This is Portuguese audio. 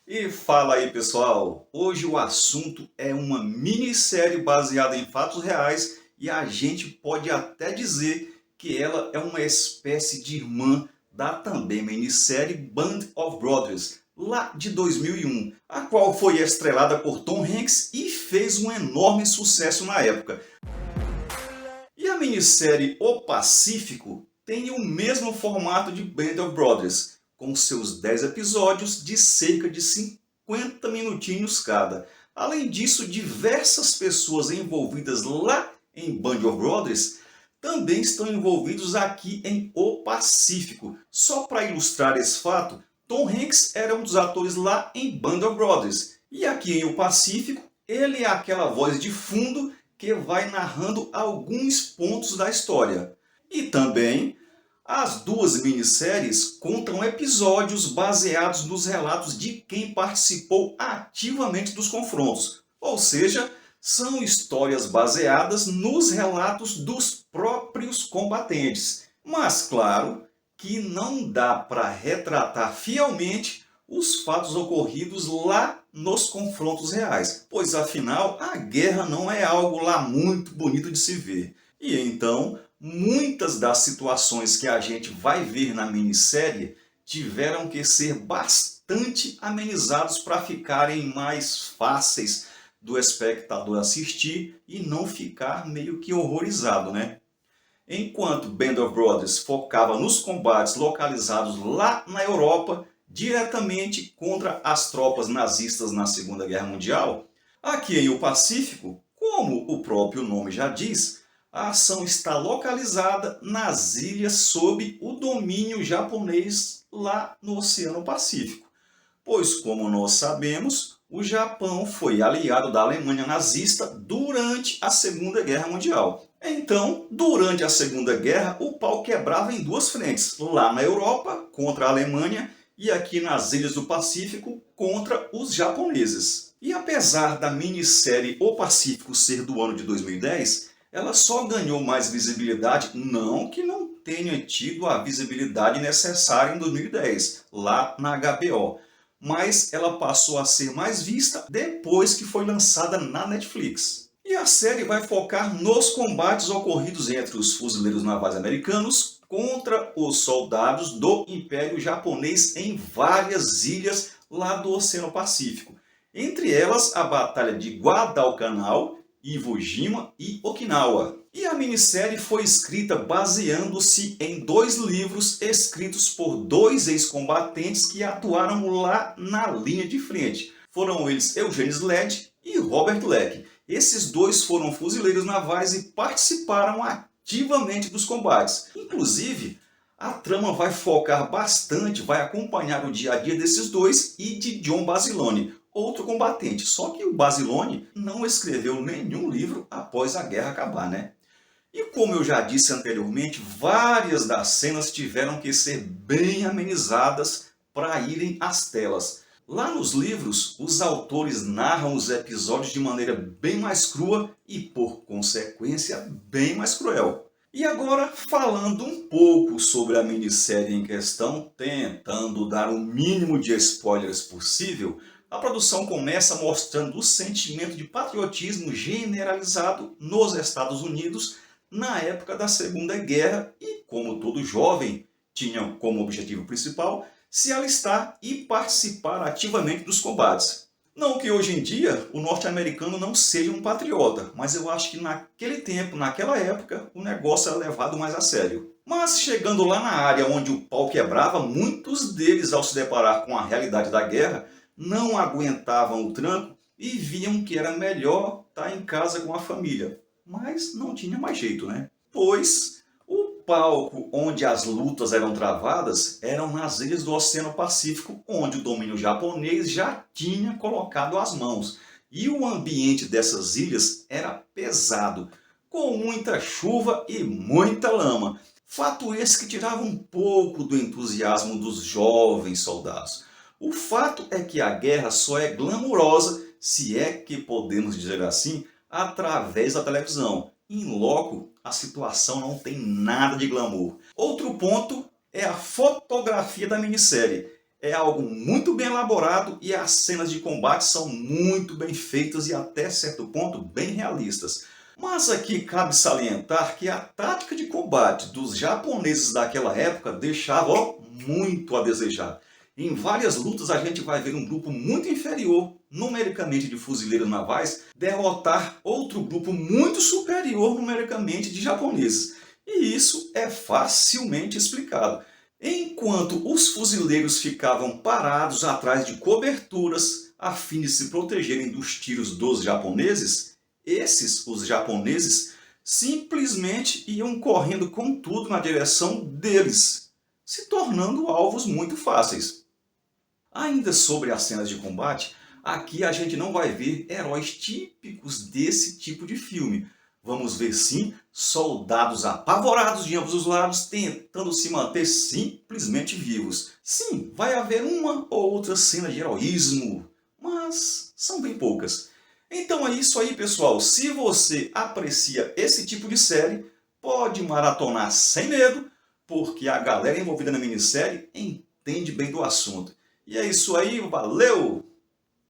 E fala aí, pessoal! Hoje o assunto é uma minissérie baseada em fatos reais e a gente pode até dizer que ela é uma espécie de irmã da também minissérie Band of Brothers, lá de 2001, a qual foi estrelada por Tom Hanks e fez um enorme sucesso na época. E a minissérie O Pacífico tem o mesmo formato de Band of Brothers, com seus 10 episódios de cerca de 50 minutinhos cada. Além disso, diversas pessoas envolvidas lá em Band of Brothers também estão envolvidos aqui em O Pacífico. Só para ilustrar esse fato, Tom Hanks era um dos atores lá em Band of Brothers. E aqui em O Pacífico, ele é aquela voz de fundo que vai narrando alguns pontos da história. E também as duas minisséries contam episódios baseados nos relatos de quem participou ativamente dos confrontos. Ou seja, são histórias baseadas nos relatos dos próprios combatentes. Mas claro que não dá para retratar fielmente os fatos ocorridos lá nos confrontos reais, pois afinal a guerra não é algo lá muito bonito de se ver. E então, muitas das situações que a gente vai ver na minissérie tiveram que ser bastante amenizados para ficarem mais fáceis do espectador assistir e não ficar meio que horrorizado, né? Enquanto Band of Brothers focava nos combates localizados lá na Europa, diretamente contra as tropas nazistas na Segunda Guerra Mundial, aqui em O Pacífico, como o próprio nome já diz, a ação está localizada nas ilhas sob o domínio japonês lá no Oceano Pacífico. Pois, como nós sabemos, o Japão foi aliado da Alemanha nazista durante a Segunda Guerra Mundial. Então, durante a Segunda Guerra, o pau quebrava em duas frentes, lá na Europa, contra a Alemanha, e aqui nas ilhas do Pacífico, contra os japoneses. E apesar da minissérie O Pacífico ser do ano de 2010, ela só ganhou mais visibilidade, não que não tenha tido a visibilidade necessária em 2010, lá na HBO, mas ela passou a ser mais vista depois que foi lançada na Netflix. E a série vai focar nos combates ocorridos entre os fuzileiros navais americanos contra os soldados do Império Japonês em várias ilhas lá do Oceano Pacífico. Entre elas, a Batalha de Guadalcanal, Iwo Jima e Okinawa. E a minissérie foi escrita baseando-se em dois livros escritos por dois ex-combatentes que atuaram lá na linha de frente. Foram eles Eugene Sled e Robert Leck. Esses dois foram fuzileiros navais e participaram ativamente dos combates. Inclusive, a trama vai focar bastante, vai acompanhar o dia a dia desses dois e de John Basilone, outro combatente. Só que o Basilone não escreveu nenhum livro após a guerra acabar, né? E como eu já disse anteriormente, várias das cenas tiveram que ser bem amenizadas para irem às telas. Lá nos livros, os autores narram os episódios de maneira bem mais crua e, por consequência, bem mais cruel. E agora, falando um pouco sobre a minissérie em questão, tentando dar o mínimo de spoilers possível, a produção começa mostrando o sentimento de patriotismo generalizado nos Estados Unidos na época da Segunda Guerra e, como todo jovem, tinha como objetivo principal se alistar e participar ativamente dos combates. Não que hoje em dia o norte-americano não seja um patriota, mas eu acho que naquele tempo, naquela época, o negócio era levado mais a sério. Mas chegando lá na área onde o pau quebrava, muitos deles, ao se deparar com a realidade da guerra, não aguentavam o tranco e viam que era melhor estar em casa com a família. Mas não tinha mais jeito, né? Pois o palco onde as lutas eram travadas eram nas ilhas do Oceano Pacífico, onde o domínio japonês já tinha colocado as mãos. E o ambiente dessas ilhas era pesado, com muita chuva e muita lama. Fato esse que tirava um pouco do entusiasmo dos jovens soldados. O fato é que a guerra só é glamurosa, se é que podemos dizer assim, através da televisão. Em loco, a situação não tem nada de glamour. Outro ponto é a fotografia da minissérie. É algo muito bem elaborado e as cenas de combate são muito bem feitas e até certo ponto bem realistas. Mas aqui cabe salientar que a tática de combate dos japoneses daquela época deixava muito a desejar. Em várias lutas a gente vai ver um grupo muito inferior, numericamente de fuzileiros navais, derrotar outro grupo muito superior numericamente de japoneses. E isso é facilmente explicado. Enquanto os fuzileiros ficavam parados atrás de coberturas a fim de se protegerem dos tiros dos japoneses, os japoneses, simplesmente iam correndo com tudo na direção deles, se tornando alvos muito fáceis. Ainda sobre as cenas de combate, aqui a gente não vai ver heróis típicos desse tipo de filme. Vamos ver sim soldados apavorados de ambos os lados tentando se manter simplesmente vivos. Sim, vai haver uma ou outra cena de heroísmo, mas são bem poucas. Então é isso aí, pessoal. Se você aprecia esse tipo de série, pode maratonar sem medo, porque a galera envolvida na minissérie entende bem do assunto. E é isso aí, valeu!